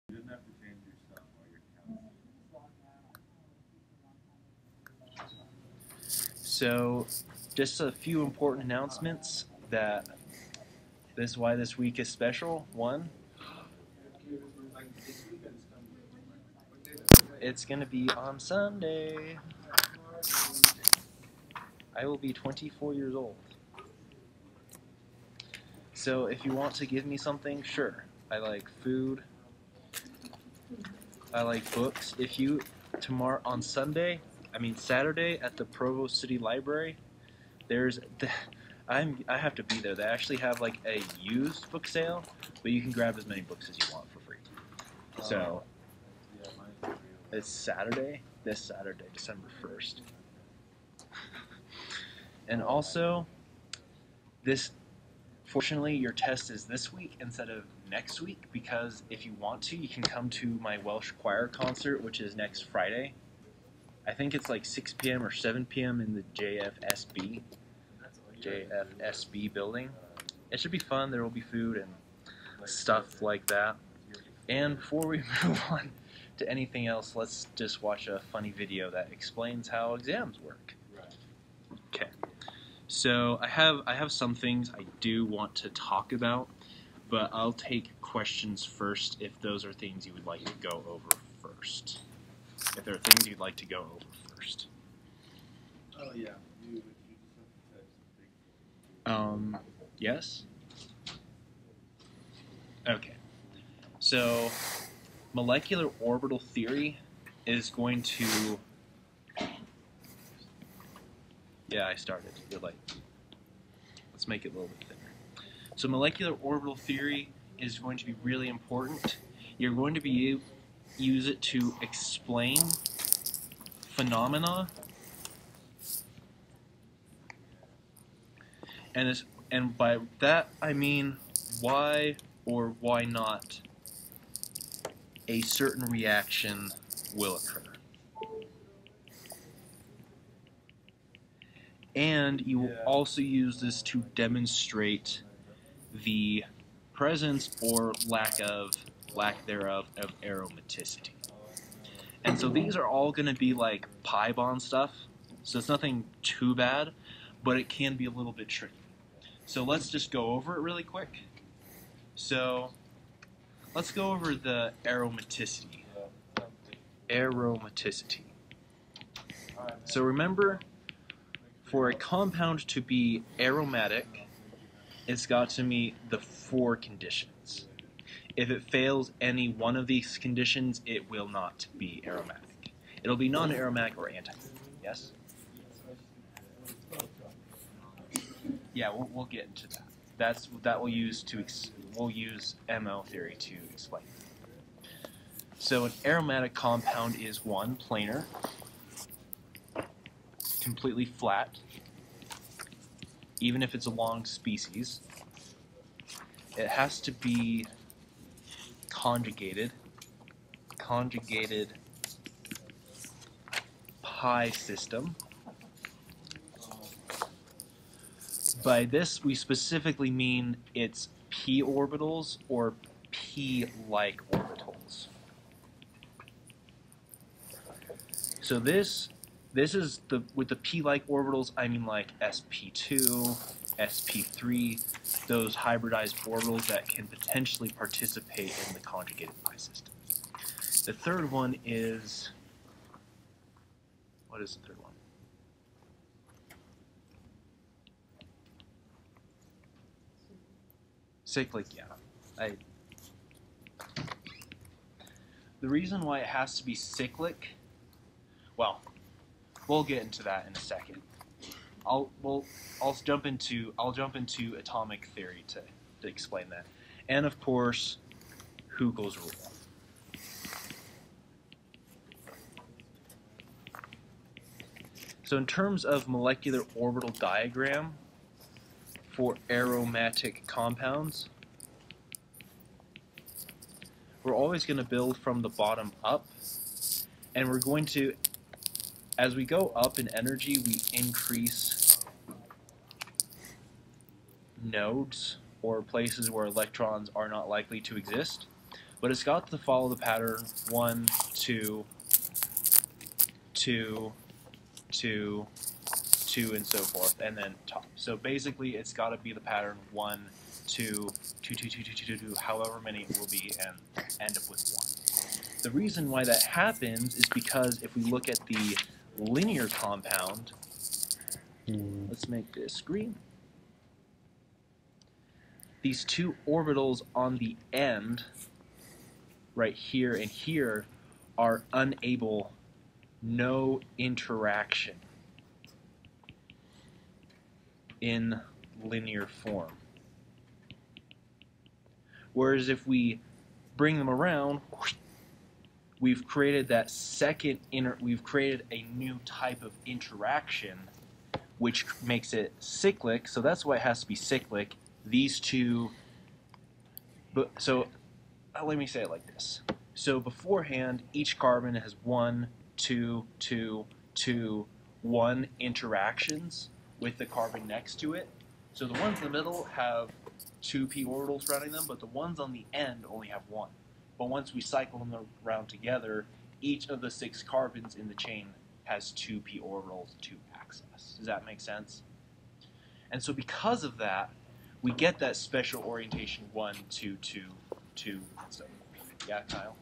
You didn't have to change your stuff while you're counting. So, just a few important announcements that this is why this week is special. One, it's going to be on Sunday. I will be 24 years old. So if you want to give me something, sure. I like food. I like books. If you, tomorrow on Saturday at the Provo City Library, there's, I have to be there. They actually have like a used book sale, but you can grab as many books as you want for free. So, it's Saturday, this Saturday, December 1st. And also, fortunately, your test is this week instead of next week, because if you want to, you can come to my Welsh choir concert, which is next Friday. I think it's like 6 p.m. or 7 p.m. in the JFSB building. It should be fun. There will be food and stuff like that. And before we move on to anything else, let's just watch a funny video that explains how exams work. Okay. So I have some things I do want to talk about, but I'll take questions first if those are things you would like to go over first. If there are things you'd like to go over first. Oh yeah. You just have to type something. Yes? Okay. So molecular orbital theory is going to... Yeah, I started. You're late. Let's make it a little bit thinner. So molecular orbital theory is going to be really important. You're going to use it to explain phenomena, and by that I mean why or why not a certain reaction will occur. And you will also use this to demonstrate the presence or lack thereof of aromaticity. And so these are all going to be like pi bond stuff, so it's nothing too bad, but it can be a little bit tricky. So let's just go over it really quick. So let's go over the aromaticity. Aromaticity. So remember, for a compound to be aromatic, it's got to meet the 4 conditions. If it fails any one of these conditions, it will not be aromatic. It'll be non-aromatic or anti. Yes? Yeah, we'll get into that. We'll use MO theory to explain. So an aromatic compound is one, planar, completely flat, even if it's a long species. It has to be conjugated pi system. By this, we specifically mean it's p orbitals or p-like orbitals. So this is with the p-like orbitals, I mean like sp2, sp3, those hybridized orbitals that can potentially participate in the conjugated pi system. The third one is, what is the third one? Cyclic, yeah. The reason why it has to be cyclic, well, we'll get into that in a second. I'll jump into atomic theory to explain that, and of course, Hugel's rule. So in terms of molecular orbital diagram for aromatic compounds, we're always going to build from the bottom up, and we're going to, as we go up in energy, we increase nodes, or places where electrons are not likely to exist. but it's got to follow the pattern 1, 2, 2, 2, 2, and so forth, and then top. So basically, it's got to be the pattern 1, 2, 2, 2, 2, 2, 2, 2, however many it will be, and end up with 1. The reason why that happens is because if we look at the linear compound, let's make this green. These two orbitals on the end, right here and here, are unable, no interaction in linear form. Whereas if we bring them around, we've created that we've created a new type of interaction which makes it cyclic, so that's why it has to be cyclic. These two, so let me say it like this. So beforehand, each carbon has 1, 2, 2, 2, 1 interactions with the carbon next to it. So the ones in the middle have 2 p orbitals surrounding them, but the ones on the end only have 1. But once we cycle them around together, each of the 6 carbons in the chain has 2 p orbitals to access. Does that make sense? And so because of that, we get that special orientation 1, 2, 2, 2, and so forth. Yeah, Kyle?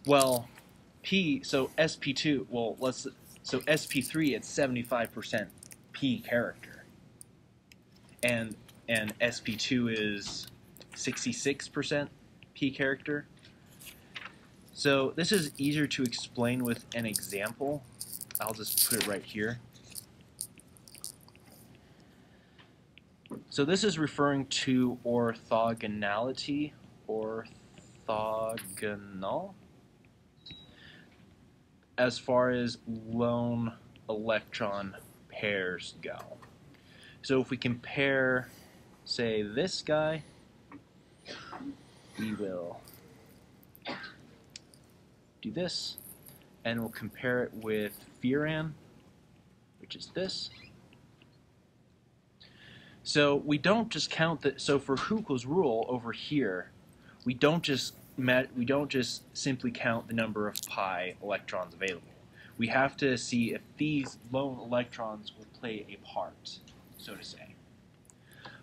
Well, so sp2, so sp3 it's 75% p character, and sp2 is 66% p character. So this is easier to explain with an example. I'll just put it right here. So this is referring to orthogonality, orthogonal, as far as lone electron pairs go. So if we compare, say, this guy, we will do this, and we'll compare it with furan, which is this. So we don't just count that. So for Huckel's rule over here, we don't just simply count the number of pi electrons available. We have to see if these lone electrons will play a part, so to say.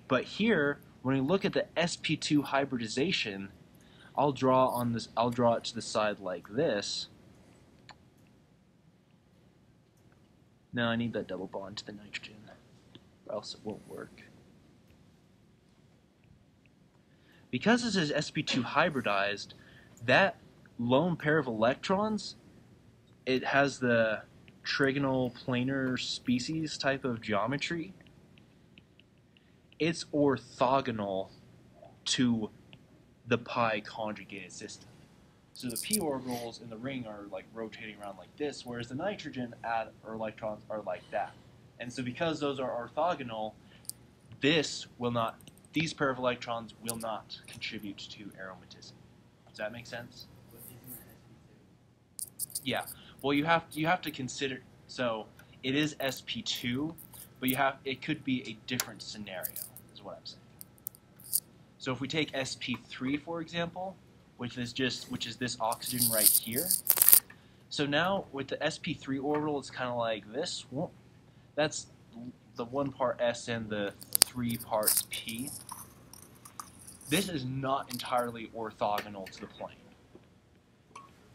But here, when we look at the sp2 hybridization, I'll draw it to the side like this. No, I need that double bond to the nitrogen, or else it won't work. Because this is sp2 hybridized, that lone pair of electrons, it has the trigonal planar species type of geometry. It's orthogonal to the pi conjugated system. So the p orbitals in the ring are like rotating around like this, whereas the nitrogen or electrons are like that. And so because those are orthogonal, these pair of electrons will not contribute to aromaticity. Does that make sense? Yeah. Well, you have to consider. So it is sp2, but it could be a different scenario. Is what I'm saying. So if we take sp3 for example, which is this oxygen right here. So now with the sp3 orbital, it's kind of like this. Well, that's the 1 part s and the 3 parts p. This is not entirely orthogonal to the plane.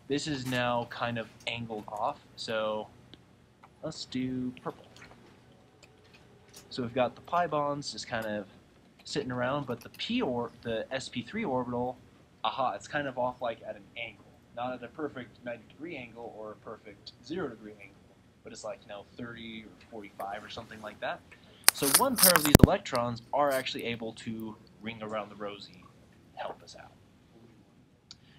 This is now kind of angled off, so let's do purple. So we've got the pi bonds just kind of sitting around, but the the sp3 orbital, it's kind of off like at an angle. Not at a perfect 90-degree angle or a perfect 0-degree angle, but it's like 30 or 45 or something like that. So 1 pair of these electrons are actually able to ring around the rosy, help us out.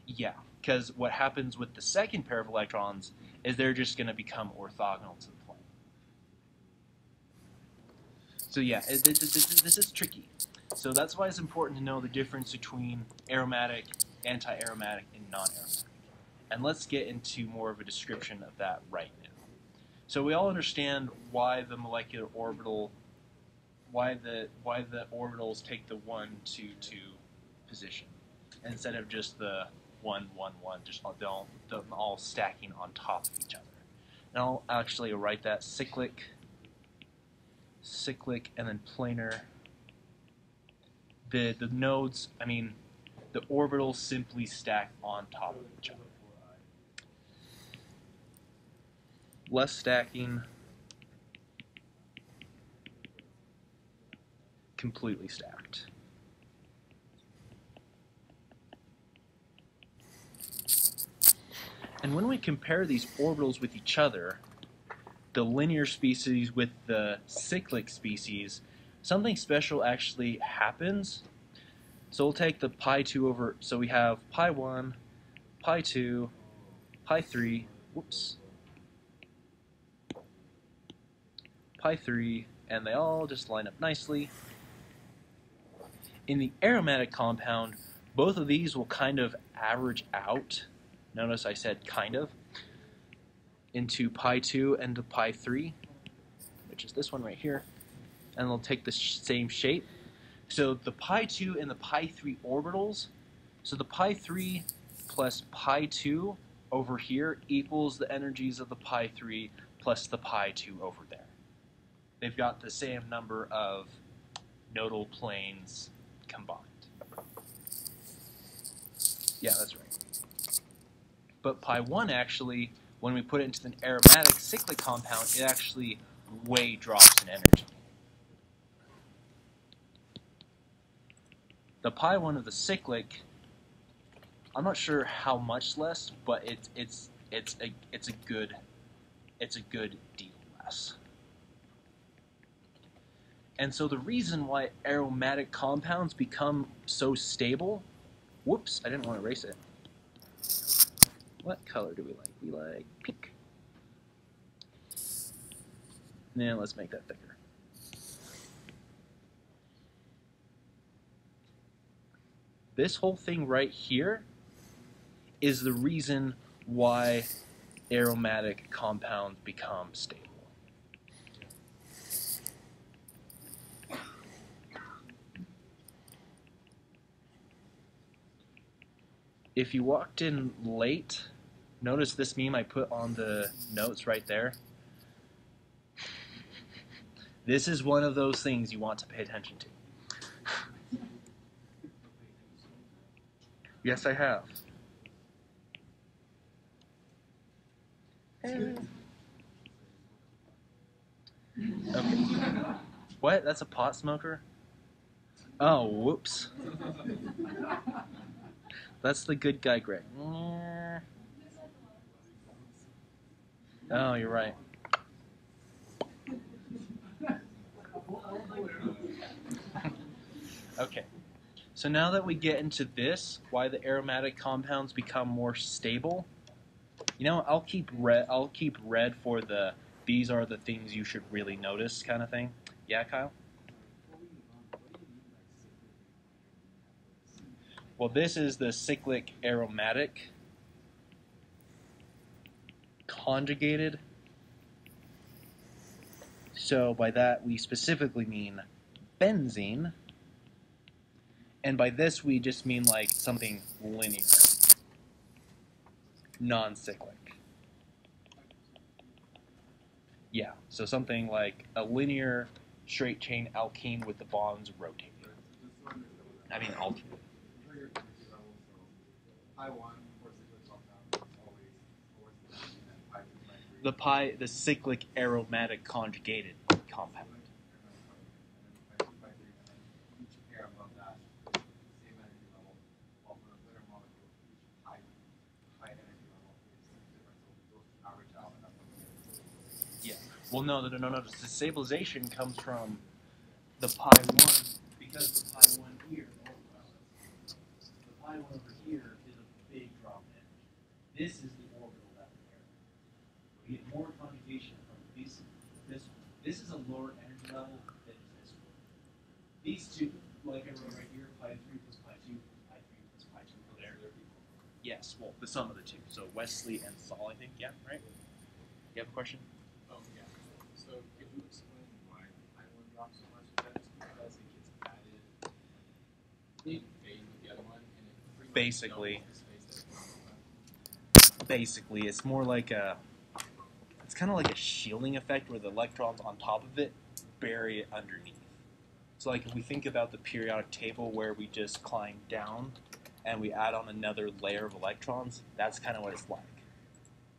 Yeah, because what happens with the second pair of electrons is they're just going to become orthogonal to the plane. So yeah, this is tricky. So that's why it's important to know the difference between aromatic, anti-aromatic, and non-aromatic. And let's get into more of a description of that right now. So we all understand why the molecular orbital, why the orbitals take the 1, 2, 2 position instead of just the 1, 1, 1, just all stacking on top of each other. And I'll actually write that cyclic, and then planar. The nodes, I mean, the orbitals simply stack on top of each other. Less stacking, completely stacked. And when we compare these orbitals with each other, the linear species with the cyclic species, something special actually happens. So we'll take the pi 2 over, so we have pi 1, pi 2, pi 3, whoops, pi 3, and they all just line up nicely. In the aromatic compound, both of these will kind of average out. Notice I said kind of, into pi 2 and to pi 3, which is this one right here, and they'll take the same shape. So the pi 2 and the pi 3 orbitals, so the pi 3 plus pi 2 over here equals the energies of the pi 3 plus the pi 2 over there. They've got the same number of nodal planes combined. Yeah, that's right. But pi 1 actually, when we put it into an aromatic cyclic compound, it actually way drops in energy. The pi 1 of the cyclic, I'm not sure how much less, but it's a good deal less. And so the reason why aromatic compounds become so stable, whoops, I didn't want to erase it. What color do we like? We like pink. Now let's make that thicker. This whole thing right here is the reason why aromatic compounds become stable. If you walked in late, notice this meme I put on the notes right there. This is one of those things you want to pay attention to. Yes, I have. Okay. What? That's a pot smoker? Oh, whoops. That's the good guy, Greg. Oh, you're right. Okay. So now that we get into this, why the aromatic compounds become more stable, you know, I'll keep red for the these are the things you should really notice kind of thing. Yeah, Kyle? Well, this is the cyclic aromatic conjugated. So by that we specifically mean benzene. And by this we just mean like something linear, non-cyclic. Yeah, so something like a linear straight chain alkene with the bonds rotating. I mean alternating. The cyclic aromatic conjugated compound. Yeah. Well, no. The stabilization comes from the pi 1 because the pi 1 here. The pi 1 over here is a big drop in energy. This is the orbital down here. We get more conjugation from this one. This is a lower energy level than this one. These two, like I wrote right here, pi 3 plus pi 2 plus pi 3 plus pi 2 over there. Yes, well, the sum of the two. So Wesley and Saul, I think. Yeah, right? You have a question? Oh, yeah. So, could you explain why I one drops so much? Is that just because it gets added in phase with the other one, and it pretty much Basically. doubles the space that it's Basically, it's more like it's kind of like a shielding effect where the electrons on top of it bury it underneath. So like if we think about the periodic table where we just climb down and we add on another layer of electrons, that's kind of what it's like.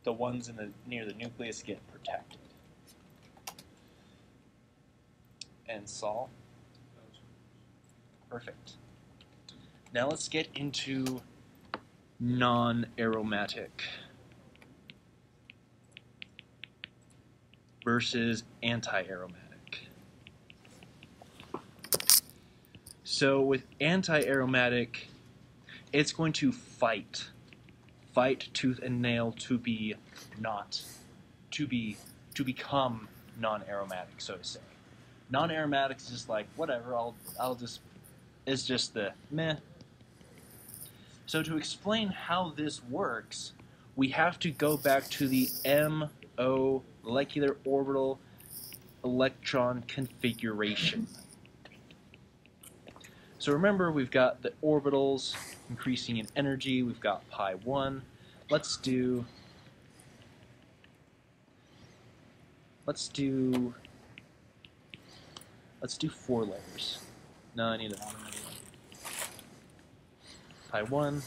The ones near the nucleus get protected. And Saul? Perfect. Now let's get into non-aromatic versus anti-aromatic. So with anti-aromatic, it's going to fight tooth and nail to become non-aromatic, so to say. Non-aromatic is just like whatever. It's just the meh. So to explain how this works, we have to go back to the MO molecular orbital electron configuration. So remember, we've got the orbitals increasing in energy. We've got pi 1. Let's do 4 layers. No, I need an automatic one. Pi 1.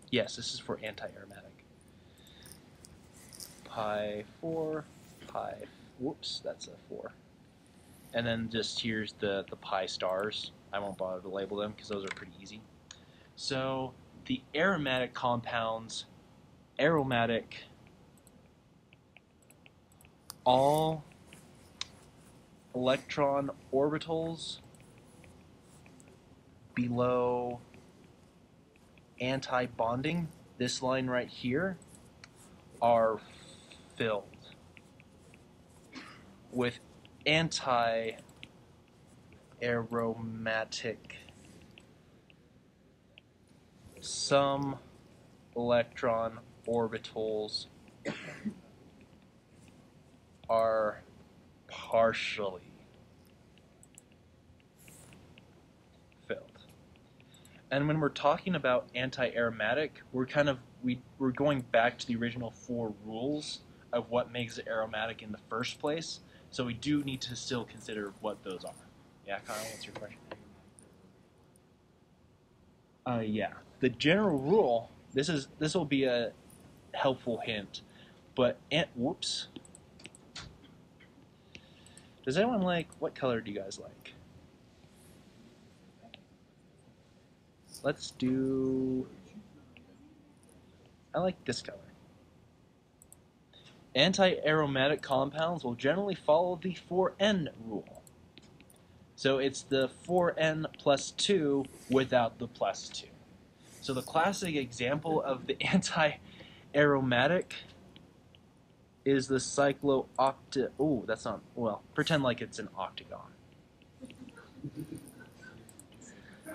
Yes, this is for anti-aromatic. Pi 4, pi, whoops, that's a 4. And then just here's the pi stars. I won't bother to label them because those are pretty easy. So the aromatic compounds, all electron orbitals below anti-bonding, this line right here, are filled with anti-aromatic. Some electron orbitals are partially filled. And when we're talking about anti-aromatic, we're going back to the original 4 rules of what makes it aromatic in the first place. So we do need to still consider what those are. Yeah, Kyle, what's your question? Yeah. The general rule. This will be a helpful hint, but whoops. Does anyone like, what color do you guys like? Let's do, I like this color. Anti-aromatic compounds will generally follow the 4n rule. So it's the 4n plus 2 without the plus 2. So the classic example of the anti-aromatic is the that's not, well, pretend like it's an octagon.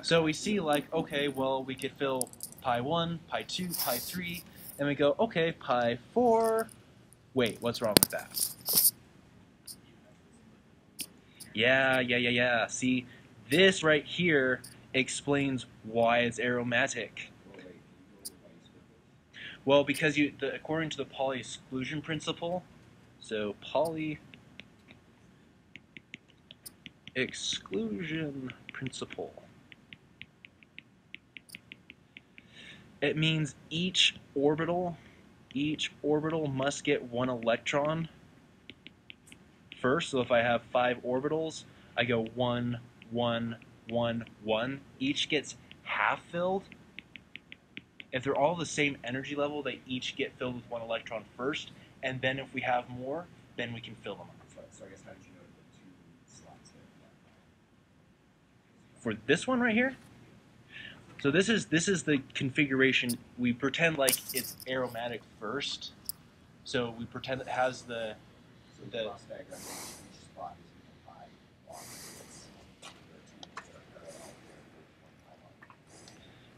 So we see like, okay, well, we could fill pi 1, pi 2, pi 3, and we go, okay, pi 4. Wait, what's wrong with that? Yeah. See, this right here explains why it's aromatic. Well, because according to the Pauli exclusion principle, so Pauli exclusion principle, it means each orbital must get 1 electron first. So if I have 5 orbitals, I go 1, 1, 1, 1. Each gets half filled. If they're all the same energy level, they each get filled with 1 electron first, and then if we have more, then we can fill them up. So I guess how did you know the 2 slots there? For this one right here, so this is the configuration. We pretend like it's aromatic first. So we pretend it has the cross diagram, each spot is in the pi block. It's the 2 that are parallel.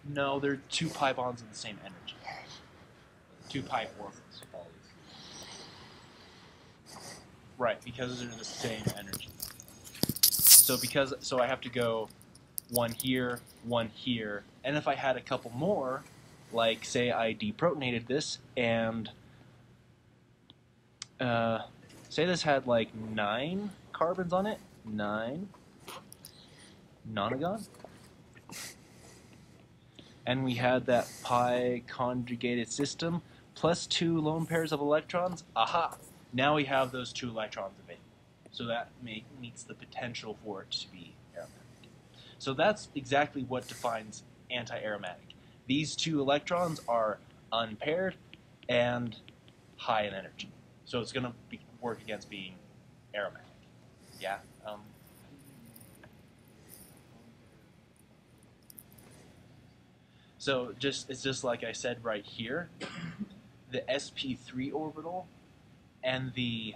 No, they're 2 pi bonds of the same energy. 2 pi orbitals. Right, because they're the same energy. So I have to go 1 here, and if I had a couple more, like say I deprotonated this and say this had like 9 carbons on it, 9 nonagon, and we had that pi conjugated system plus 2 lone pairs of electrons. Aha! Now we have those 2 electrons available. So that meets the potential for it to be aromatic. So that's exactly what defines anti-aromatic. These 2 electrons are unpaired and high in energy. So it's going to work against being aromatic. Yeah. So it's just like I said right here. The sp3 orbital and the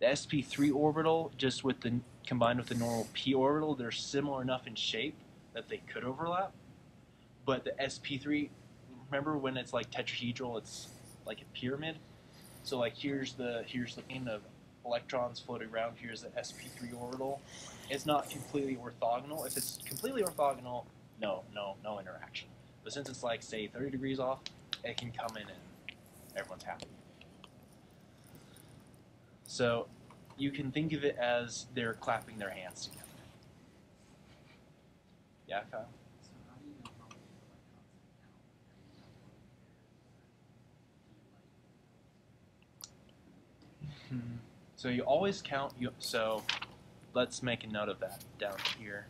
sp3 orbital, just with the combined with the normal p orbital, they're similar enough in shape that they could overlap. But the sp3, remember when it's like tetrahedral, it's like a pyramid. So like here's the plane of electrons floating around. Here's the sp3 orbital. It's not completely orthogonal. If it's completely orthogonal, no interaction. But since it's like say 30 degrees off, it can come in and everyone's happy. So you can think of it as they're clapping their hands together. Yeah, Kyle? So how do you know how many electrons count? So you always count. So let's make a note of that down here.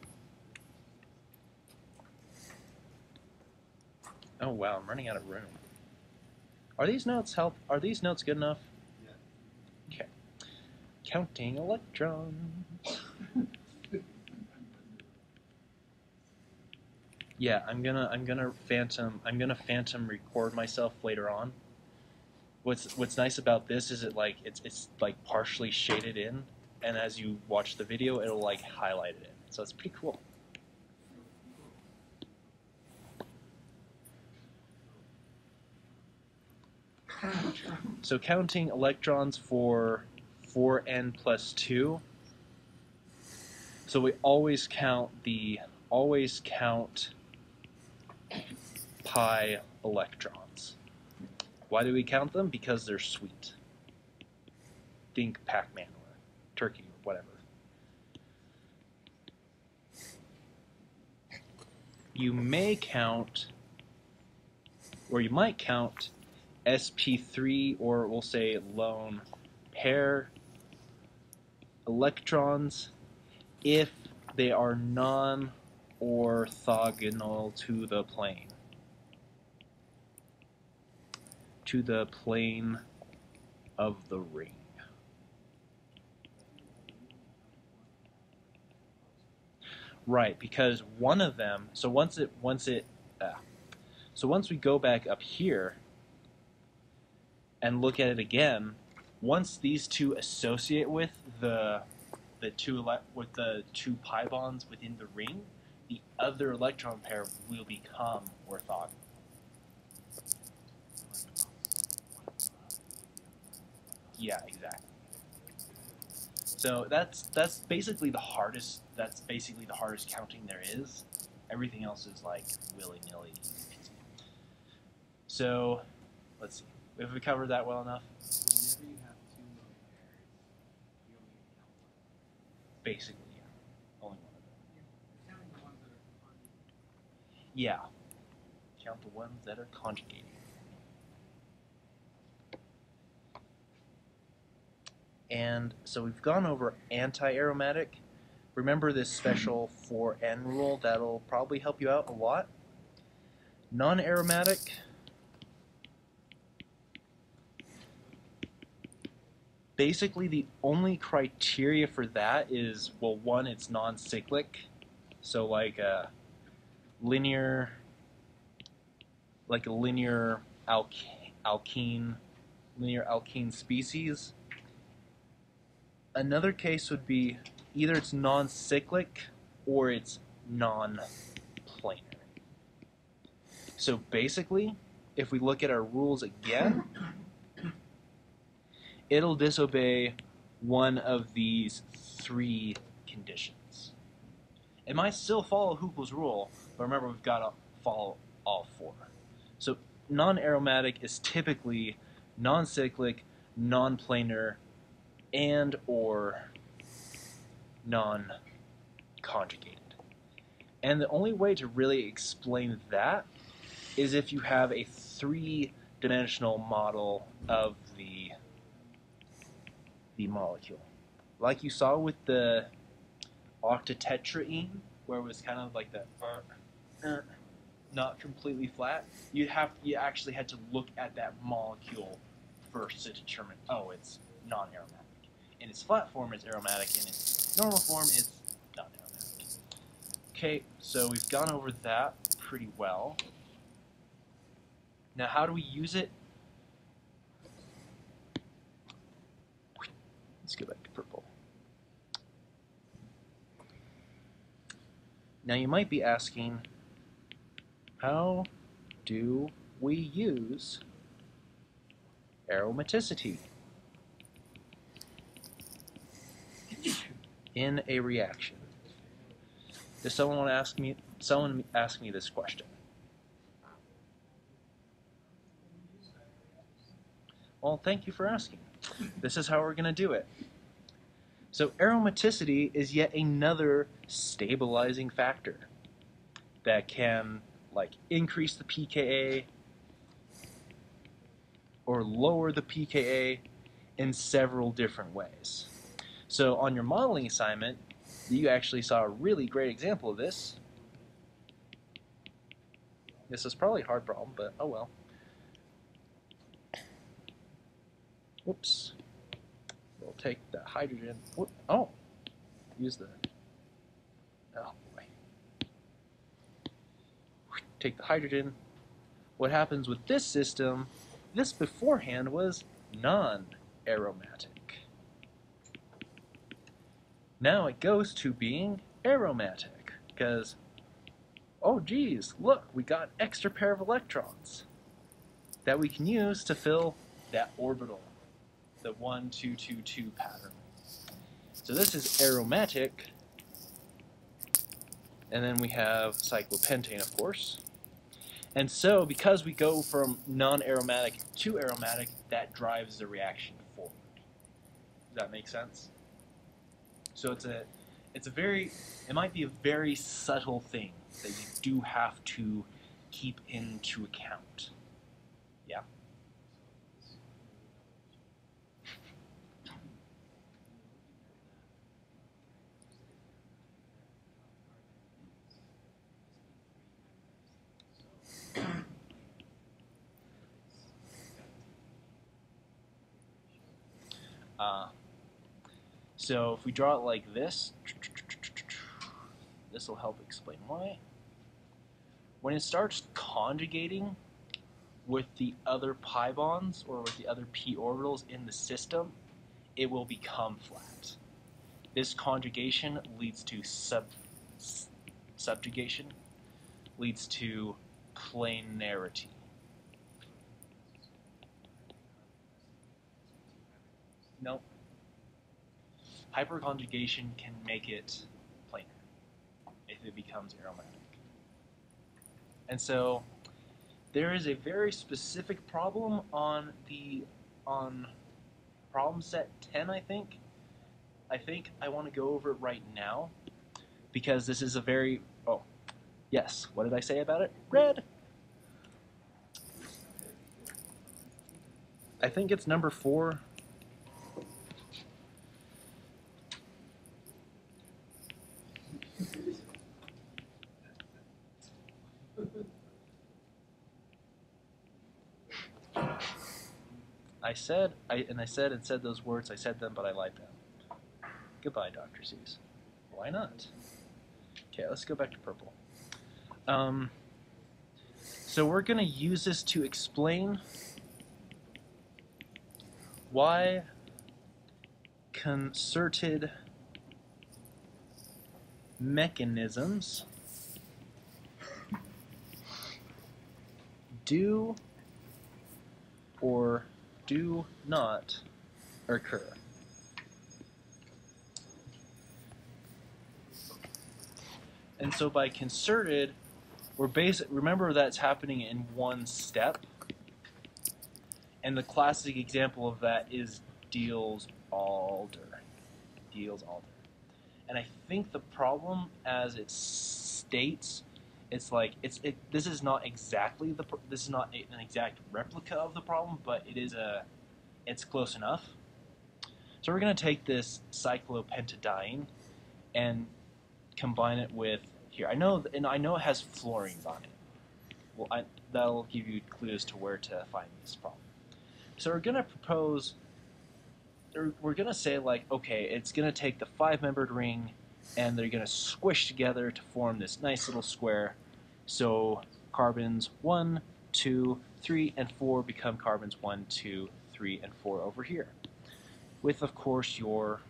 Oh wow, I'm running out of room. Are these notes good enough? Yeah. Okay. Counting electrons. Yeah, I'm gonna phantom record myself later on. What's nice about this is it's like partially shaded in, and as you watch the video, it'll like highlight it in. So it's pretty cool. So counting electrons for 4n plus 2. So we always count pi electrons. Why do we count them? Because they're sweet. Think Pac-Man or turkey or whatever. You may count, or you might count sp3, or we'll say lone pair electrons if they are non-orthogonal to the plane. To the plane of the ring. Right, because one of them, so once we go back up here and look at it again, once these 2 associate with the 2 pi bonds within the ring, the other electron pair will become orthogonal. Yeah, exactly. So that's basically the hardest. That's basically the hardest counting there is. Everything else is like willy-nilly, easy peasy. So let's see. Have we covered that well enough? So whenever you have 2 lone pairs, you only count one. Basically, yeah. Only one of them. You're counting the ones that are conjugated. Yeah. Count the ones that are conjugating. And so we've gone over anti-aromatic. Remember this special 4n rule. That'll probably help you out a lot. Non-aromatic. Basically, the only criteria for that is, well, one, it's non-cyclic. So like a linear alkene species. Another case would be either it's non-cyclic or it's non-planar. So basically, if we look at our rules again, it'll disobey one of these three conditions. It might still follow Huckel's rule, but remember we've got to follow all four. So non-aromatic is typically non-cyclic, non-planar, and or non-conjugated. And the only way to really explain that is if you have a three-dimensional model of the molecule. Like you saw with the octatetraene, where it was kind of like the not completely flat, you actually had to look at that molecule first to determine, oh, it's non-aromatic. In its flat form, it's aromatic. In its normal form, it's non-aromatic. Okay, so we've gone over that pretty well. Now, how do we use it? Let's go back to purple. Now, you might be asking, how do we use aromaticity in a reaction? Does someone want to ask me? Someone ask me this question. Well, thank you for asking. This is how we're going to do it. So aromaticity is yet another stabilizing factor that can increase the pKa or lower the pKa in several different ways. So on your modeling assignment, you actually saw a really great example of this. This is probably a hard problem, but oh well. Whoops. We'll take the hydrogen. Oh, use the. Oh boy. Take the hydrogen. What happens with this system? This beforehand was non-aromatic. Now it goes to being aromatic because, oh geez, look, we got extra pair of electrons that we can use to fill that orbital, the 1, 2, 2, 2 pattern. So this is aromatic, and then we have cyclopentane, of course. And so, because we go from non-aromatic to aromatic, that drives the reaction forward. Does that make sense? So it might be a very subtle thing that you do have to keep into account. Yeah. So if we draw it like this, this will help explain why. When it starts conjugating with the other pi bonds or with the other p orbitals in the system, it will become flat. This conjugation leads to subjugation, leads to planarity. Nope. Hyperconjugation can make it planar if it becomes aromatic. And so there is a very specific problem on problem set 10, I think. I want to go over it right now because this is a very, oh, yes, what did I say about it? Red. I think it's number 4. I said those words, I said them, but I lied them. Goodbye, Dr. Seuss. Why not? Okay, let's go back to purple. So we're going to use this to explain why concerted mechanisms do or do not occur. And so by concerted, remember that's happening in one step. And the classic example of that is Diels-Alder. Diels-Alder. And I think the problem, as it states, it's like this is not exactly this is not an exact replica of the problem, but it's close enough. So we're going to take this cyclopentadiene and combine it with here. I know it has fluorines on it. Well, that'll give you clues to where to find this problem. So we're going to propose. We're going to say, like, okay, it's going to take the 5-membered ring and they're going to squish together to form this nice little square. So carbons 1, 2, 3, and 4 become carbons 1, 2, 3, and 4 over here. With, of course, your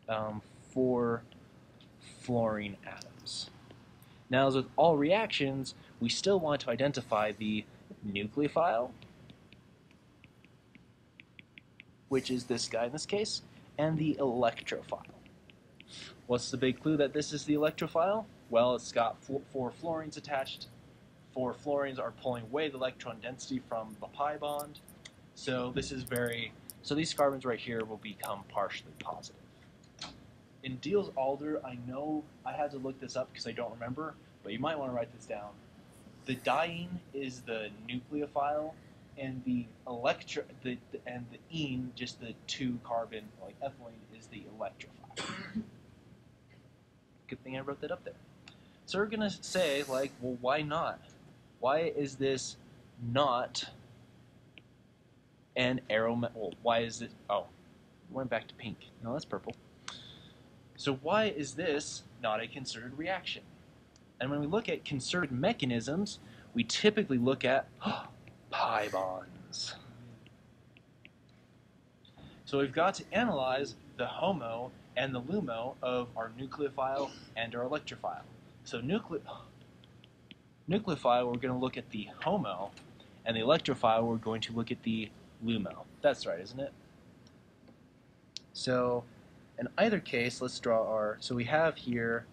4 fluorine atoms. Now, as with all reactions, we still want to identify the nucleophile, which is this guy in this case, and the electrophile. What's the big clue that this is the electrophile? Well, it's got 4 fluorines attached. 4 fluorines are pulling away the electron density from the pi bond. So these carbons right here will become partially positive. In Diels-Alder, I know I had to look this up because I don't remember, but you might want to write this down. The diene is the nucleophile, and the ene, just the 2 carbon, like ethylene, is the electrophile. Good thing I wrote that up there. So we're gonna say, like, well, why not? Why is this not an aromatic? Well, why is it? Oh, went back to pink. No, that's purple. So why is this not a concerted reaction? And when we look at concerted mechanisms, we typically look at pi bonds. So we've got to analyze the HOMO and the LUMO of our nucleophile and our electrophile. So nucleophile, we're going to look at the HOMO, and the electrophile, we're going to look at the LUMO. That's right, isn't it? So in either case, let's draw so we have here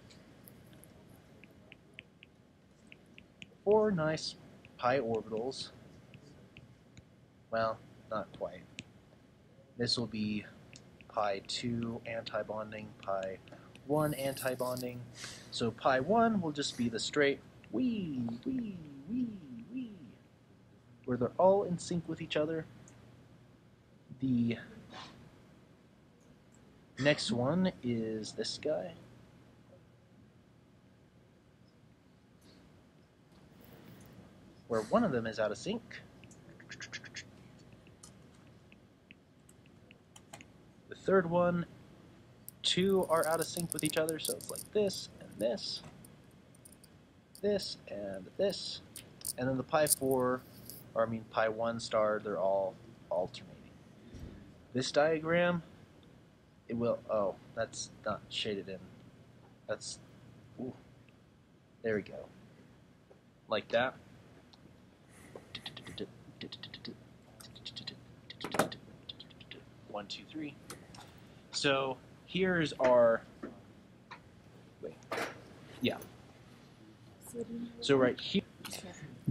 4 nice pi orbitals. Well, not quite. This will be pi 2 antibonding, pi 1 antibonding. So pi 1 will just be the straight wee, where they're all in sync with each other. The next one is this guy. Where one of them is out of sync. The third one, 2 are out of sync with each other, so it's like this and this, this and this, and then the pi 4, or I mean pi 1 star, they're all alternating. This diagram, it will, oh, that's not shaded in. That's, ooh, there we go. Like that. 1, 2, 3. So here's our, So right here.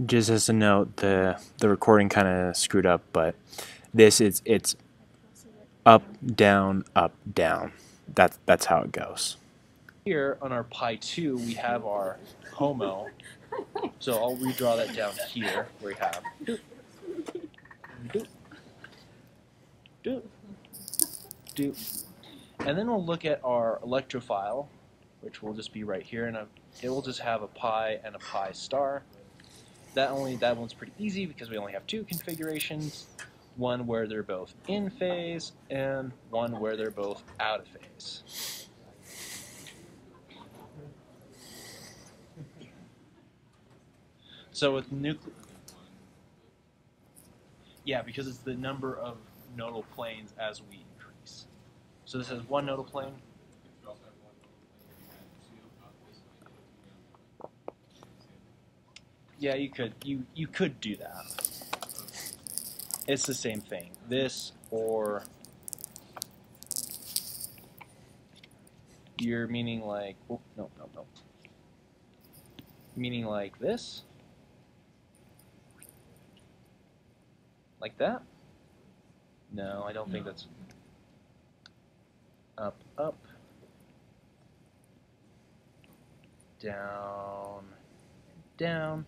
Just as a note, the recording kind of screwed up, but it's up, down, down. That's how it goes. Here on our pi 2, we have our HOMO. So I'll redraw that down here where we have and then we'll look at our electrophile, which will just be right here, and it will just have a pi and a pi star. That one's pretty easy because we only have 2 configurations, one where they're both in phase and one where they're both out of phase. So with because it's the number of nodal planes as we increase. So this has 1 nodal plane. Yeah, you could do that. It's the same thing. This or you're meaning like oh, no. Meaning like this? Like that? No, I don't think that's up, up, down, down.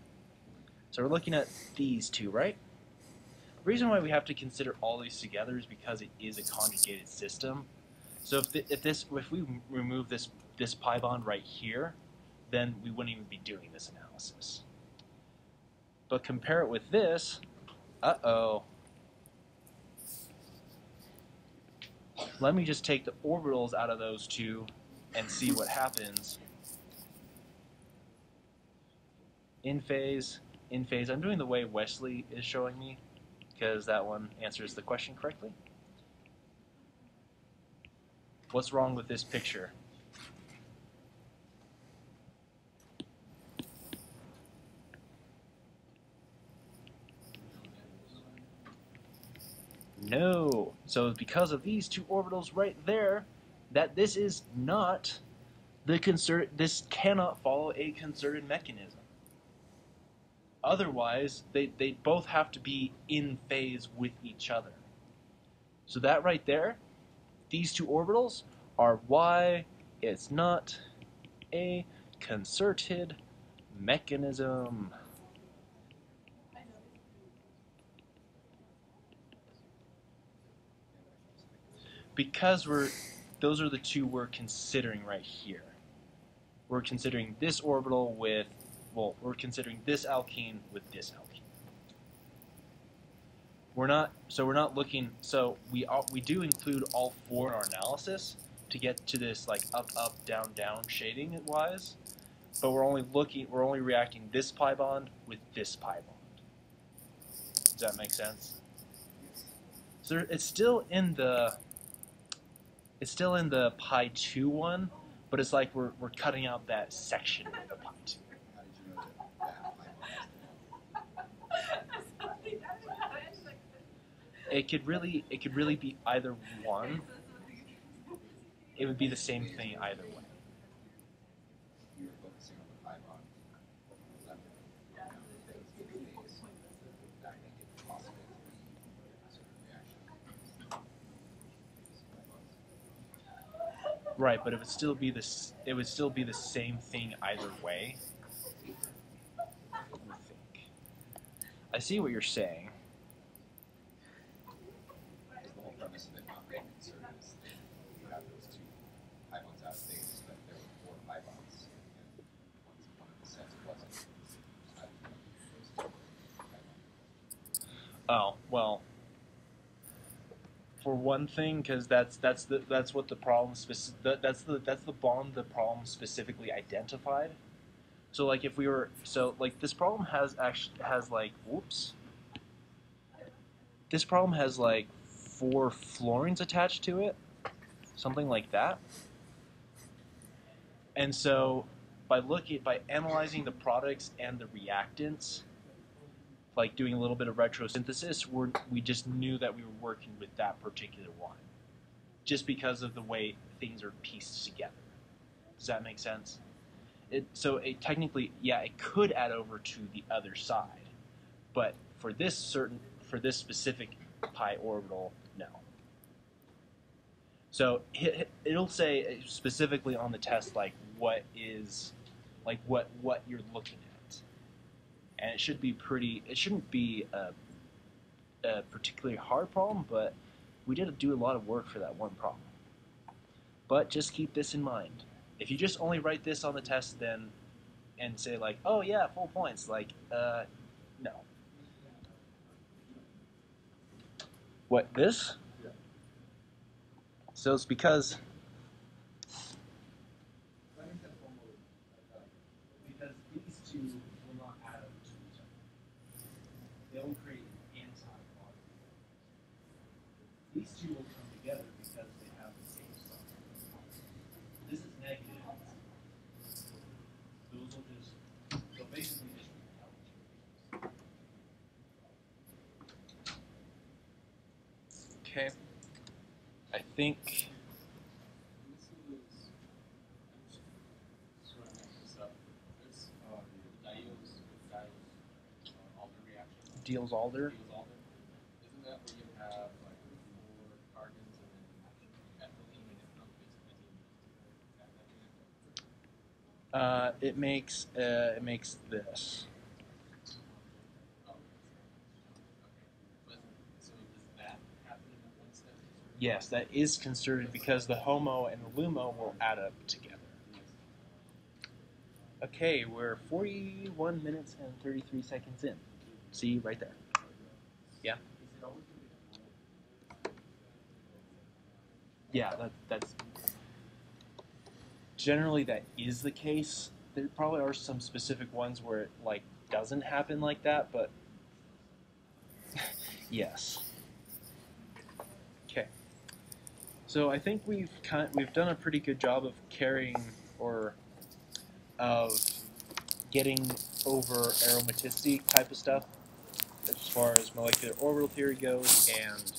So we're looking at these two, right? The reason why we have to consider all these together is because it is a conjugated system. So if we remove this pi bond right here, then we wouldn't even be doing this analysis. But compare it with this, uh-oh. Let me just take the orbitals out of those two and see what happens. In phase, in phase. I'm doing the way Wesley is showing me because that one answers the question correctly. What's wrong with this picture? No. So because of these two orbitals right there, that this is not the this cannot follow a concerted mechanism. Otherwise, they both have to be in phase with each other. So that right there, these two orbitals are why it's not a concerted mechanism. Because those are the two we're considering right here. We're considering this orbital with, well, we're considering this alkene with this alkene. We're not looking, so we do include all four in our analysis to get to this like up, up, down, down shading wise, but we're only reacting this pi bond with this pi bond. Does that make sense? So it's still in the pi 2 one, but it's like we're cutting out that section of the pi 2. How did you know that It could really be either one. It would be the same thing either way. you were focusing on the pi bond? That may give the possibility of sort of reaction. Right, but it would still be the same thing either way. Let me think. I see what you're saying. Because the whole premise of it not being concerted is that you have those two pi bonds out of phase, but there were four pi bonds, and one of the sets wasn't. So I think those two pi bonds. Oh well. For one thing, because that's what the problem that's the bond the problem specifically identified. So like if we were this problem has like whoops. This problem has like 4 fluorines attached to it, something like that. And so by analyzing the products and the reactants, like doing a little bit of retrosynthesis, we just knew that we were working with that particular one, just because of the way things are pieced together. Does that make sense? Technically, yeah, it could add over to the other side, but for this specific pi orbital, no. So it'll say specifically on the test like what you're looking at, and it shouldn't be a particularly hard problem, but we did do a lot of work for that one problem. But just keep this in mind. If you just only write this on the test and say like, oh yeah, full points, like, no. What, this? Yeah. So it's because these two will not add up to each other. They'll create an anti-bond. These two will come together because they have the same sign. This is negative. Those will just, so basically just repel each other. Okay. I think. This is. So I messed this up. This Diels-Alder reaction. Diels-Alder. Diels-Alder. Isn't that where you have like 4 carbons and then ethylene and it makes benzene? It makes this. Oh, okay. But so does that happen in that one step? Yes, that is concerted because the HOMO and the LUMO will add up together. Okay, we're 41 minutes and 33 seconds in. See right there. Yeah. Yeah, that's generally that is the case. There probably are some specific ones where it like doesn't happen like that, but yes. Okay. So I think we've done a pretty good job of carrying or of getting over aromaticity type of stuff as far as molecular orbital theory goes and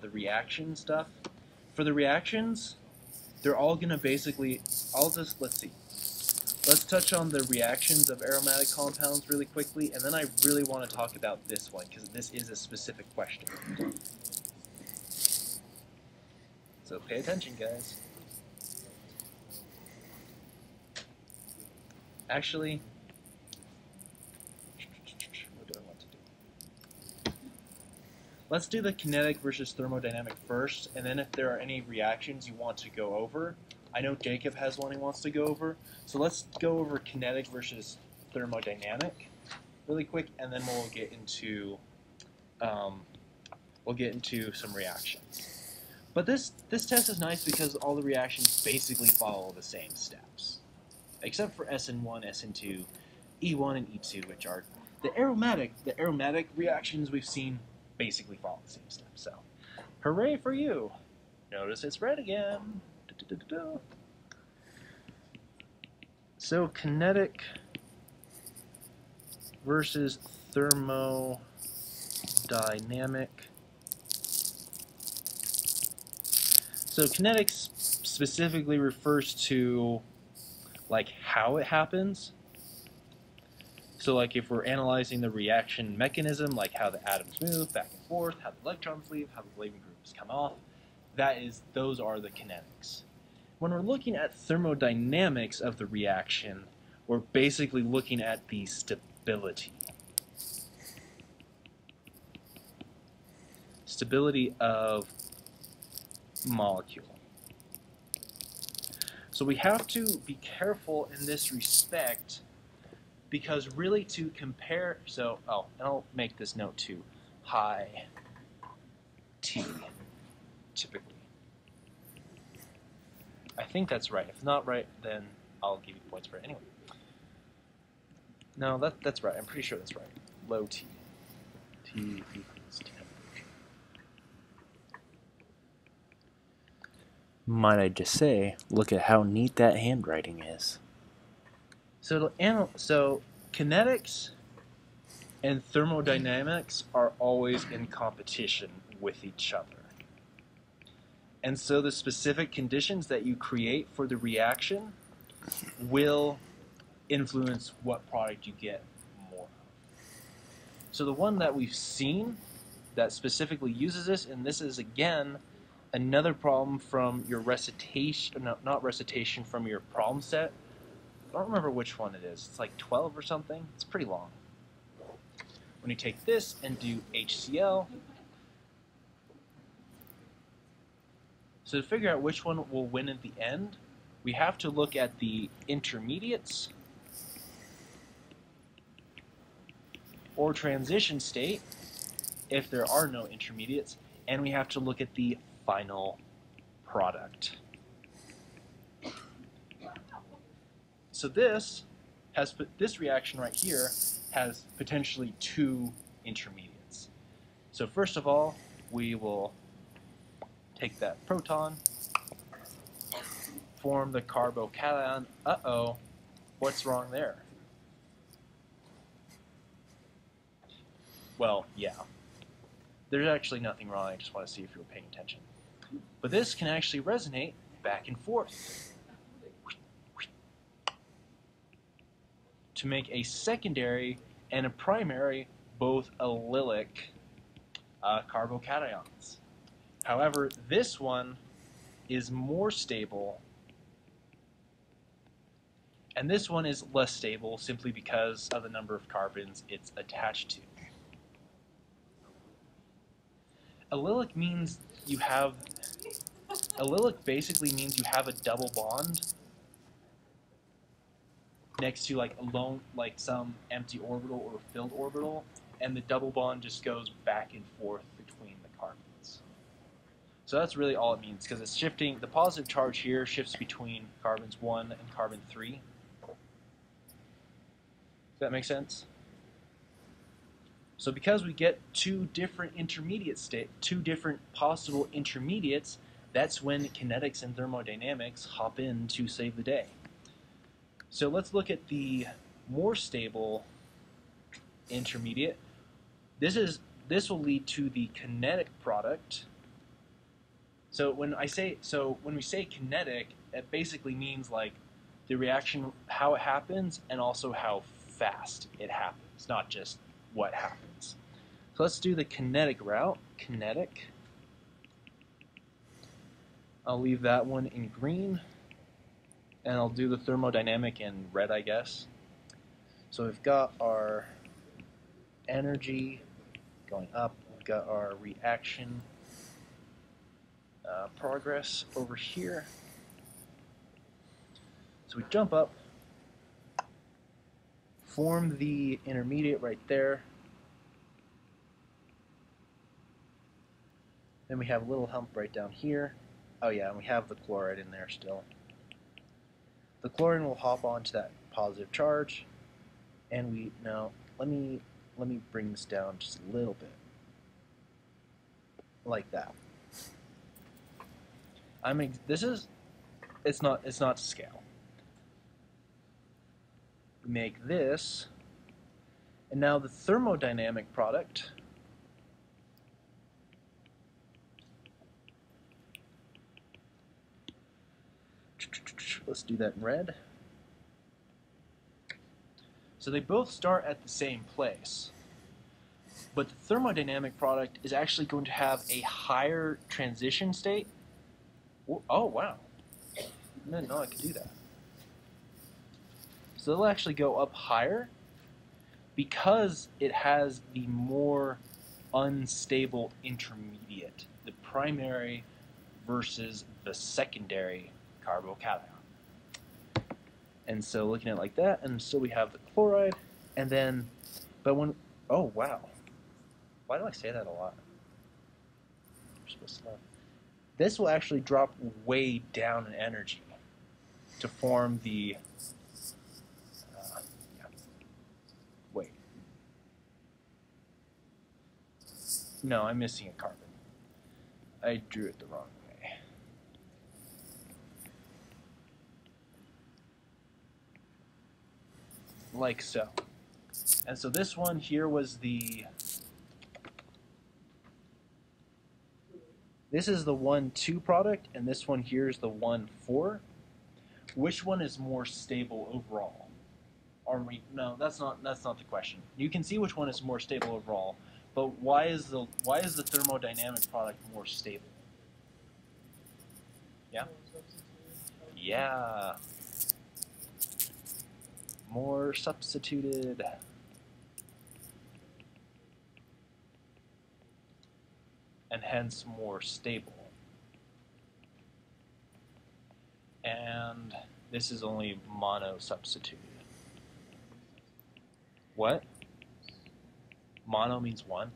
the reaction stuff. For the reactions, they're all going to basically, let's see. Let's touch on the reactions of aromatic compounds really quickly, and then I really want to talk about this one, because this is a specific question. So pay attention, guys. Actually, what do I want to do? Let's do the kinetic versus thermodynamic first, and then if there are any reactions you want to go over, I know Jacob has one he wants to go over, so let's go over kinetic versus thermodynamic really quick, and then we'll get into some reactions. But this test is nice because all the reactions basically follow the same steps, except for SN1, SN2, E1, and E2, which are the aromatic reactions we've seen basically follow the same steps. So, hooray for you! Notice it's red again. So kinetic versus thermodynamic. So kinetics specifically refers to like how it happens. So like if we're analyzing the reaction mechanism, like how the atoms move back and forth, how the electrons leave, how the leaving groups come off, those are the kinetics. When we're looking at thermodynamics of the reaction, we're basically looking at the stability. Stability of molecule. So we have to be careful in this respect because really to compare, and I'll make this note too, high T, typically. I think that's right. If not right, then I'll give you points for it anyway. No, that's right. I'm pretty sure that's right. Low T. T equals temperature. Might I just say, look at how neat that handwriting is. So kinetics and thermodynamics are always in competition with each other. And so the specific conditions that you create for the reaction will influence what product you get more of. So the one that we've seen that specifically uses this, and this is again another problem from your recitation, not recitation, from your problem set. I don't remember which one it is. It's like 12 or something. It's pretty long. When you take this and do HCl, so to figure out which one will win at the end, we have to look at the intermediates or transition state, if there are no intermediates, and we have to look at the final product. So this reaction right here has potentially 2 intermediates. So first of all, we will take that proton, form the carbocation. Uh-oh, what's wrong there? Well, yeah. there's actually nothing wrong. I just want to see if you were paying attention. But this can actually resonate back and forth to make a secondary and a primary, both allylic carbocations. However, this one is more stable, and this one is less stable simply because of the number of carbons it's attached to. Allylic means you have, allylic basically means you have a double bond next to like a lone, like some empty orbital or filled orbital, and the double bond just goes back and forth between the carbons. So that's really all it means, because it's shifting, the positive charge here shifts between carbons 1 and carbon 3. Does that make sense? So because we get two different possible intermediates, that's when kinetics and thermodynamics hop in to save the day. So let's look at the more stable intermediate. This will lead to the kinetic product. So when we say kinetic, it basically means like the reaction, how it happens, and also how fast it happens, not just what happens. So let's do the kinetic route. Kinetic. I'll leave that one in green, and I'll do the thermodynamic in red, I guess. So we've got our energy going up. We've got our reaction progress over here. So we jump up, form the intermediate right there. Then we have a little hump right down here. Oh yeah, and we have the chloride in there still. The chlorine will hop onto that positive charge, and let me bring this down just a little bit, like that. It's not to scale. We make this, and now the thermodynamic product. Let's do that in red. So they both start at the same place, but the thermodynamic product is actually going to have a higher transition state. Oh wow, I didn't know I could do that. So they'll actually go up higher because it has the more unstable intermediate, the primary versus the secondary carbocation. And so looking at it like that, and so we have the chloride, and then, oh wow, why do I say that a lot? We're supposed to know. This will actually drop way down in energy to form the, wait. No, I'm missing a carbon. I drew it the wrong way. Like so. And so this one here was this is the 1,2 product, and this one here is the 1,4. Which one is more stable overall? No, that's not the question. You can see which one is more stable overall, but why is the thermodynamic product more stable? Yeah? Yeah. More substituted. And hence more stable. And this is only mono substituted. What? Mono means one.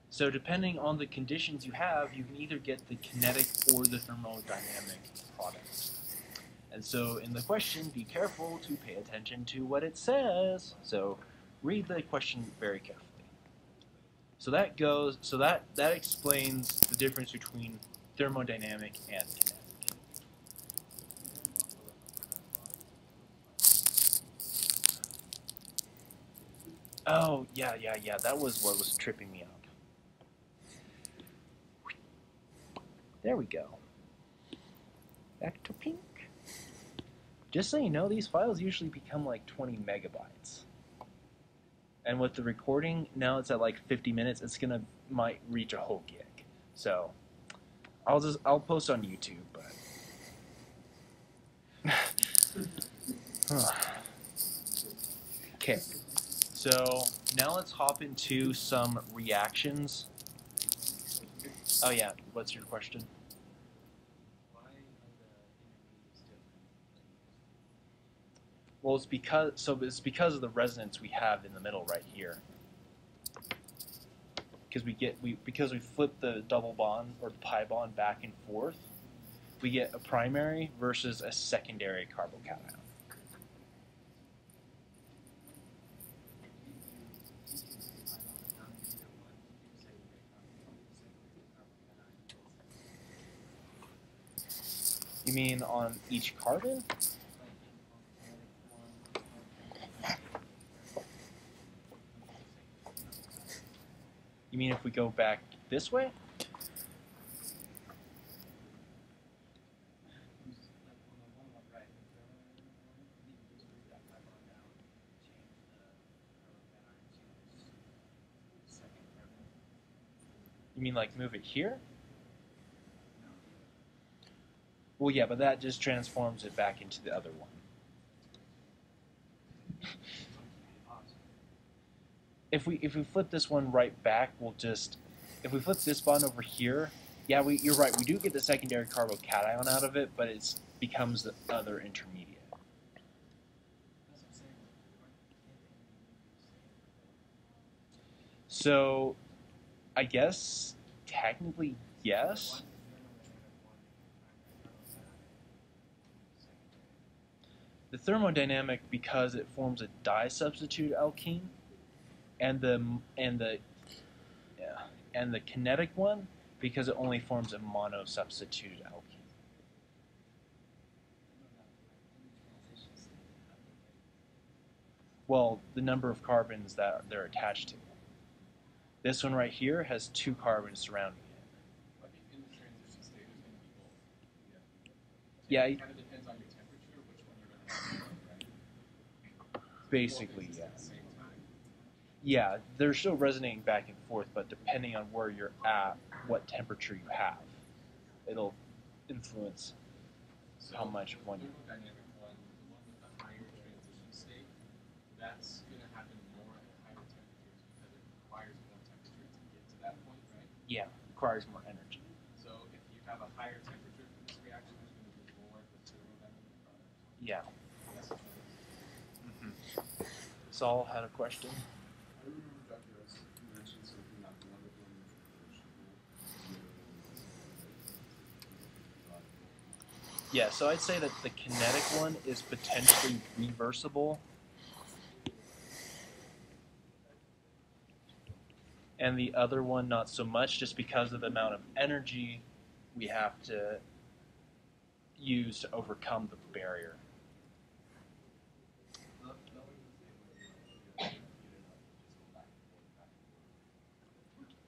So depending on the conditions you have, you can either get the kinetic or the thermodynamic product. And so in the question, be careful to pay attention to what it says. So read the question very carefully. So that explains the difference between thermodynamic and kinetic. Oh, yeah. That was what was tripping me up. There we go. Back to pink. Just so you know, these files usually become like 20 megabytes. And with the recording, now it's at like 50 minutes, might reach a whole gig. So I'll post on YouTube, but okay. So now let's hop into some reactions. Oh yeah, what's your question? Why are the intermediates different? Well, it's because of the resonance we have in the middle right here. Because we flip the double bond or the pi bond back and forth, we get a primary versus a secondary carbocation. You mean on each carbon? You mean if we go back this way? You mean like move it here? Well, yeah, but that just transforms it back into the other one. If we flip this one right back, if we flip this bond over here, yeah, you're right. We do get the secondary carbocation out of it, but it becomes the other intermediate. So, I guess technically yes. The thermodynamic, because it forms a disubstitute alkene, and the kinetic one, because it only forms a monosubstituted alkene. Well, the number of carbons that they're attached to. This one right here has 2 carbons surrounding it. But in the transition state, there's going to be both. Yeah. It kind of depends on your temperature, which one you're going to have, right? Basically, Both yeah. at the same time. Yeah, they're still resonating back and forth, but depending on where you're at, what temperature you have, it'll influence how much one. The thermodynamic one, the one with the higher transition state, that's going to happen more at higher temperatures because it requires more temperature to get to that point, right? Yeah, requires more energy. So if you have a higher temperature for this reaction, there's going to be more of the thermodynamic product. Yeah. That's what it is. Mm-hmm. Saul had a question. I remember Dr. Ross mentioned something about one of them. Yeah, so I'd say that the kinetic one is potentially reversible. And the other one, not so much, just because of the amount of energy we have to use to overcome the barrier.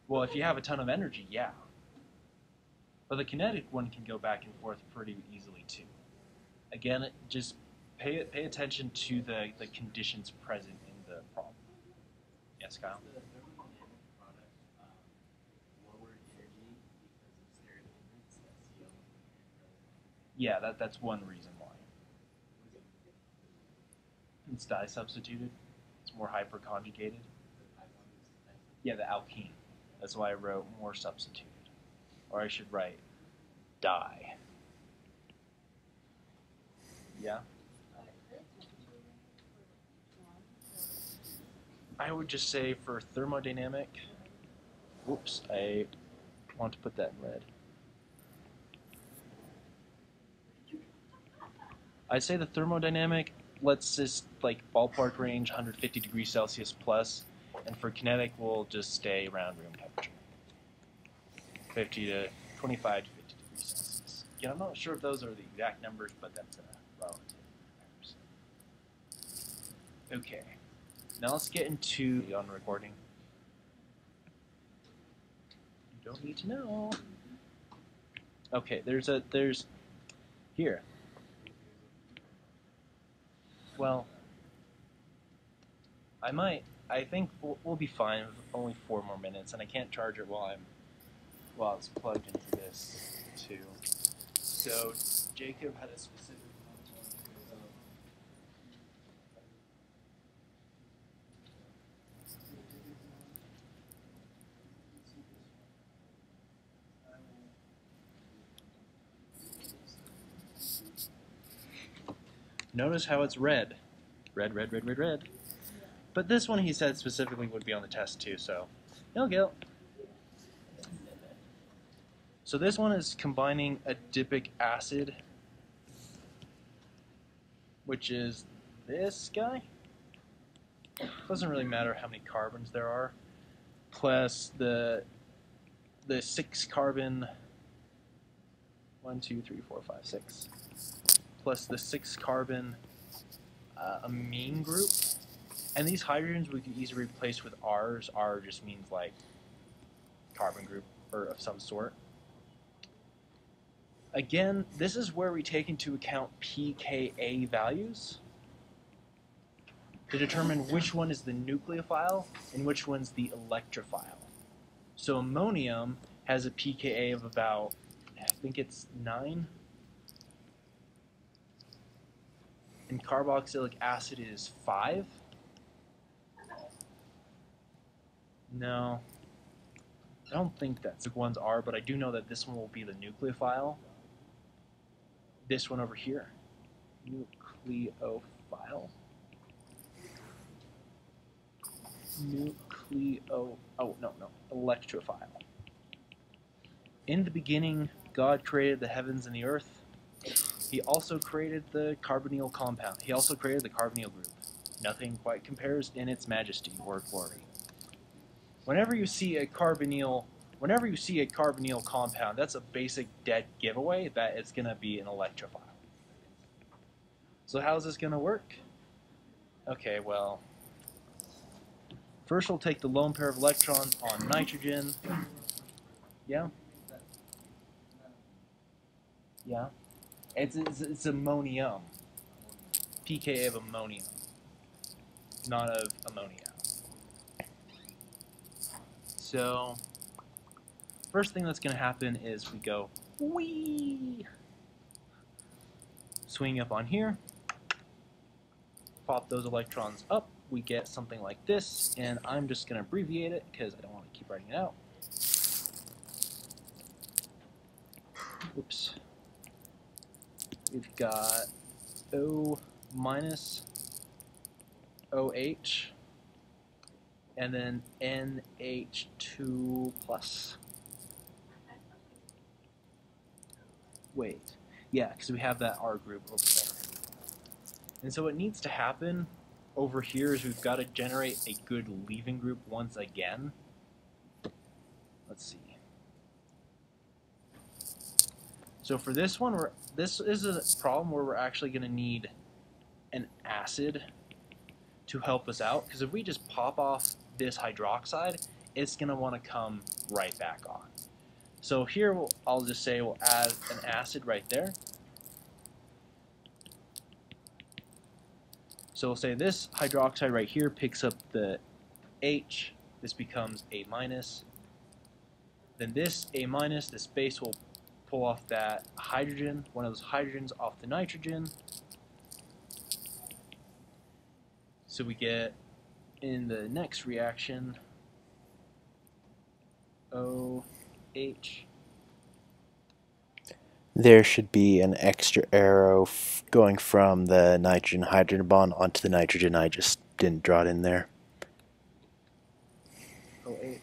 Well, if you have a ton of energy, yeah. But the kinetic one can go back and forth pretty easily too. Again, just pay attention to the conditions present in the problem. Yes, Kyle? The thermodynamic product lower energy because of stereothermics, that's CO. Yeah, that's one reason why. It's disubstituted. It's more hyperconjugated. Yeah, the alkene. That's why I wrote more substituted. Or I should write di. Yeah? I would just say for thermodynamic, whoops, I want to put that in red. I'd say the thermodynamic, let's just like ballpark range 150 degrees Celsius plus, and for kinetic, we'll just stay around room temperature. 25 to 50 degrees Celsius. Yeah, I'm not sure if those are the exact numbers, but that's relative numbers. Okay. Now let's get into on recording. You don't need to know. Okay, there's here. Well, I think we'll be fine with only 4 more minutes, and I can't charge it while it's plugged into this too. So Jacob had a specific. Notice how it's red. Red, red, red, red, red. But this one he said specifically would be on the test too, so no guilt. So this one is combining adipic acid, which is this guy. Doesn't really matter how many carbons there are, plus the 6 carbon 1, 2, 3, 4, 5, 6. Plus the 6 carbon amine group. And these hydrogens we can easily replace with R's. R just means like carbon group or of some sort. Again, this is where we take into account pKa values to determine which one is the nucleophile and which one's the electrophile. So ammonium has a pKa of about, I think it's 9. And carboxylic acid is 5. No, I don't think that's the ones are, but I do know that this one will be the nucleophile. This one over here, nucleophile. Electrophile. In the beginning, God created the heavens and the earth. He also created the carbonyl compound. He also created the carbonyl group. Nothing quite compares in its majesty or glory. Whenever you see a carbonyl compound, that's a basic dead giveaway that it's going to be an electrophile. So how's this going to work? Okay, well, first we'll take the lone pair of electrons on nitrogen. Yeah? Yeah? It's ammonium. pKa of ammonium, not of ammonia. So, first thing that's going to happen is we go, whee! Swing up on here, pop those electrons up, we get something like this, and I'm just going to abbreviate it because I don't want to keep writing it out. Oops. We've got O minus OH, and then NH2 plus. Wait, yeah, because we have that R group over there. And so what needs to happen over here is we've got to generate a good leaving group once again. Let's see. So for this one, this is a problem where we're actually going to need an acid to help us out, because if we just pop off this hydroxide, it's going to want to come right back on. So here I'll just say we'll add an acid right there. So we'll say this hydroxide right here picks up the H, this becomes A minus. Then this A minus, this base will pull off that hydrogen, one of those hydrogens off the nitrogen. So we get, in the next reaction, OH. There should be an extra arrow going from the nitrogen-hydrogen bond onto the nitrogen. I just didn't draw it in there. OH.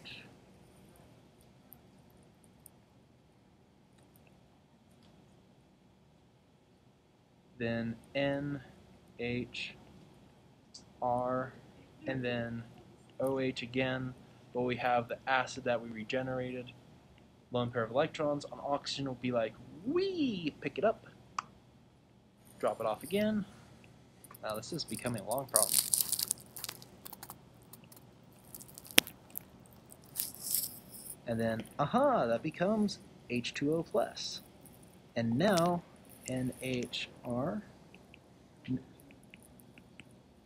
Then NH, R, and then OH again. But we have the acid that we regenerated. Lone pair of electrons on oxygen will be like, whee! Pick it up. Drop it off again. Now this is becoming a long problem. And then, aha, that becomes H2O plus. And now, NHR,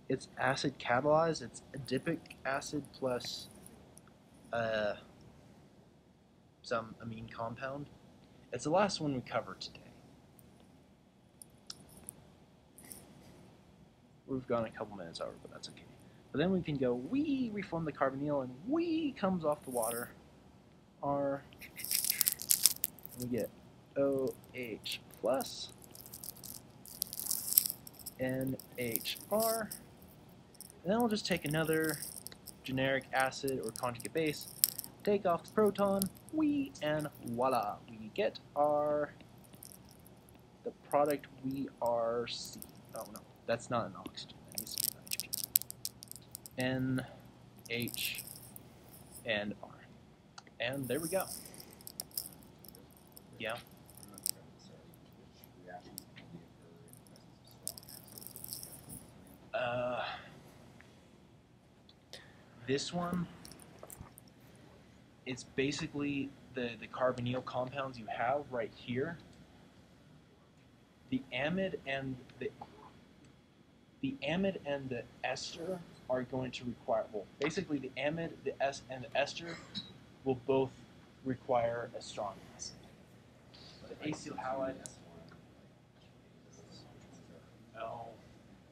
it's acid catalyzed, it's adipic acid plus some amine compound. It's the last one we covered today. We've gone a couple minutes over, but that's okay. But then we can go, we reform the carbonyl, and we comes off the water. R, we get OH plus, NHR, and then we'll just take another generic acid or conjugate base, take off the proton, and voila, we get the product VRC. Oh no, that's not an oxygen, that needs to be nitrogen. NH and R. And there we go. Yeah. I'm not sure necessarily which reactions can only occur in the presence of strong acids. This one, it's basically the carbonyl compounds you have right here. The amide and the ester are going to require, well, basically the amide, the S, and the ester will both require a strong acid. The acyl halide,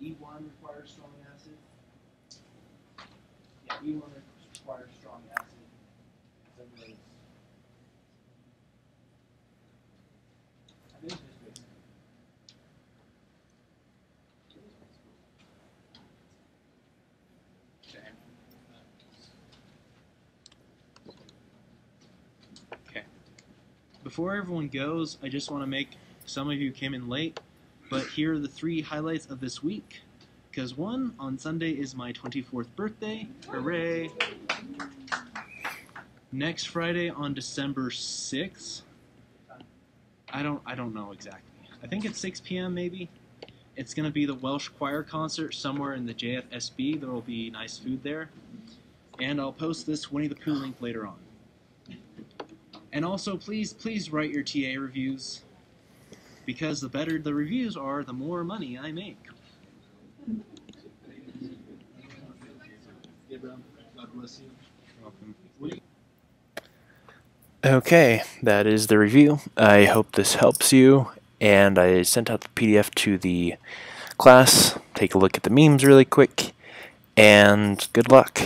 E1 requires strong acid. Yeah, E1 requires strong acid. Some of those. I think it's just basic. Okay. Before everyone goes, I just want to make, some of you came in late, but here are the 3 highlights of this week. Because one, on Sunday is my 24th birthday. Hooray! Next Friday on December 6th. I don't know exactly. I think it's 6 p.m. maybe. It's gonna be the Welsh Choir concert somewhere in the JFSB. There will be nice food there. And I'll post this Winnie the Pooh link later on. And also, please write your TA reviews, because the better the reviews are, the more money I make. God bless you. Welcome. Okay, that is the review. I hope this helps you, and I sent out the PDF to the class. Take a look at the memes really quick, and good luck.